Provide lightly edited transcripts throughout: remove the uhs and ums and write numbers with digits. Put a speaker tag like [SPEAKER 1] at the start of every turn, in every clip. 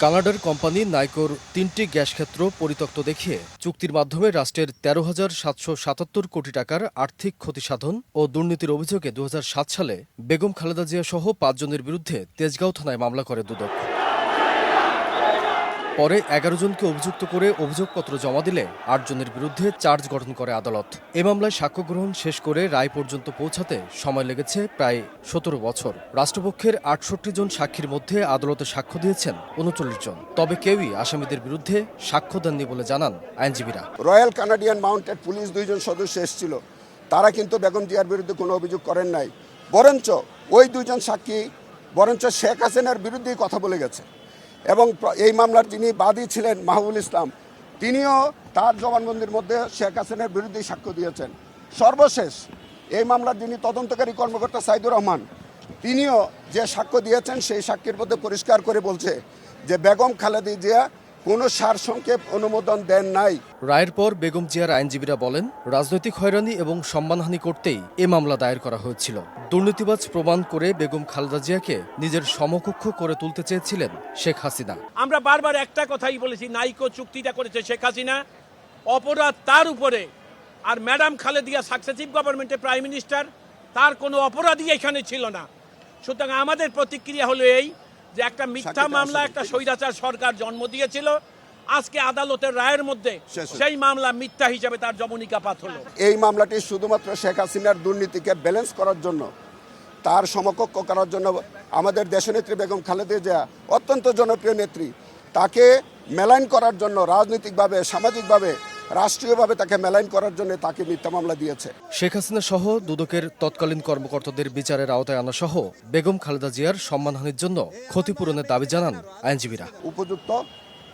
[SPEAKER 1] কানাডার কোম্পানি নাইকোর ৩টি গ্যাস ক্ষেত্র পরিত্যক্ত দেখিয়ে চুক্তির মাধ্যমে রাষ্ট্রের ১৩,৭৭৭ কোটি টাকার আর্থিক ক্ষতিসাধন ও দুর্নীতির অভিযোগে ২০০৭ সালে বেগম খালেদা জিয়া সহ ৫ জনের বিরুদ্ধে তেজগাঁও থানায় মামলা করে দুদক। পরে ১১ জনকে অভিযুক্ত করে অভিযোগপত্র জমা দিলে ৮ জনের বিরুদ্ধে চার্জ গঠন করে আদালত। এ মামলায় সাক্ষ্য গ্রহণ শেষ করে রায় পর্যন্ত পৌঁছাতে সময় লেগেছে প্রায় ১৭ বছর। রাষ্ট্রপক্ষের ৬৮ জন সাক্ষীর মধ্যে আদালতে সাক্ষ্য দিয়েছেন ৩৯ জন। তবে কেউই আসামিদের বিরুদ্ধে সাক্ষ্য দেননি বলে জানান আইনজীবীরা।
[SPEAKER 2] রয়্যাল কানাডিয়ান মাউন্টেড পুলিশ ২ জন সদস্য এসেছিল, তারা কিন্তু বেগম জিয়ার বিরুদ্ধে কোনো অভিযোগ করেন নাই, বরঞ্চ ওই ২ জন সাক্ষী বরঞ্চ শেখ হাসিনার বিরুদ্ধেই কথা বলে গেছে। এবং এই মামলার যিনি বাদী ছিলেন মাহবুবুল ইসলাম, তিনিও তার জবানবন্দির মধ্যে শেখ হাসিনার বিরুদ্ধেই সাক্ষ্য দিয়েছেন। সর্বশেষ এই মামলার যিনি তদন্তকারী কর্মকর্তা সাইদুর রহমান, তিনিও যে সাক্ষ্য দিয়েছেন সেই সাক্ষীর মধ্যে পরিষ্কার করে বলছে যে বেগম খালেদা জিয়া কোনো সারসংক্ষেপ অনুমোদন দেন নাই।
[SPEAKER 1] রায়ের পর বেগম জিয়ার আইনজীবীরা বলেন, রাজনৈতিক হয়রানি এবং সম্মানহানি করতেই এ মামলা দায়ের করা হয়েছিল। দুর্নীতিবাজ প্রমাণ করে বেগম খালেদা জিয়াকে নিজের সমকক্ষ করে তুলতে চেয়েছিলেন শেখ হাসিনা।
[SPEAKER 3] আমরা বারবার একটা কথাই বলেছি, নাইকো চুক্তিটা করেছে শেখ হাসিনা, অপরাধ তার উপরে। আর ম্যাডাম খালেদা সাকসেসিভ গভর্নমেন্টের প্রাইম মিনিস্টার, তার কোনো অপরাধই এখানে ছিল না। সুতরাং আমাদের প্রতিক্রিয়া হলো এই যে একটা মিথ্যা মামলা একটা স্বৈরাচার সরকার জন্ম দিয়েছিল, আজকে আদালতের রায়ের মধ্যে সেই মামলা মিথ্যা হিসেবে তার যবনিকাপাত হলো।
[SPEAKER 2] এই মামলাটি শুধুমাত্র শেখ হাসিনার দুর্নীতিকে ব্যালেন্স করার জন্য, তার সমকক্ষ করার জন্য আমাদের দেশনেত্রী বেগম খালেদা জিয়া অত্যন্ত জনপ্রিয় নেত্রী, তাকে মেলাইন করার জন্য রাজনৈতিকভাবে, সামাজিকভাবে, রাষ্ট্রীয়ভাবে তাকে মেলাইন করার জন্য তাকে মিথ্যা মামলা দিয়েছে।
[SPEAKER 1] শেখ হাসিনা সহ দুদকের তৎকালীন কর্মকর্তাদের বিচারের আওতায় আনা সহ বেগম খালেদা জিয়ার সম্মানহানির জন্য ক্ষতিপূরণের দাবি জানান আইনজীবীরা।
[SPEAKER 2] উপযুক্ত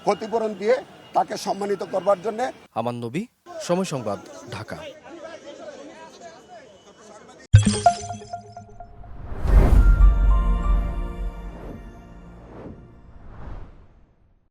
[SPEAKER 2] ক্ষতিপূরণ দিয়ে তাকে সম্মানিত করবার জন্য।
[SPEAKER 1] আমান নবী, সময় সংবাদ, ঢাকা।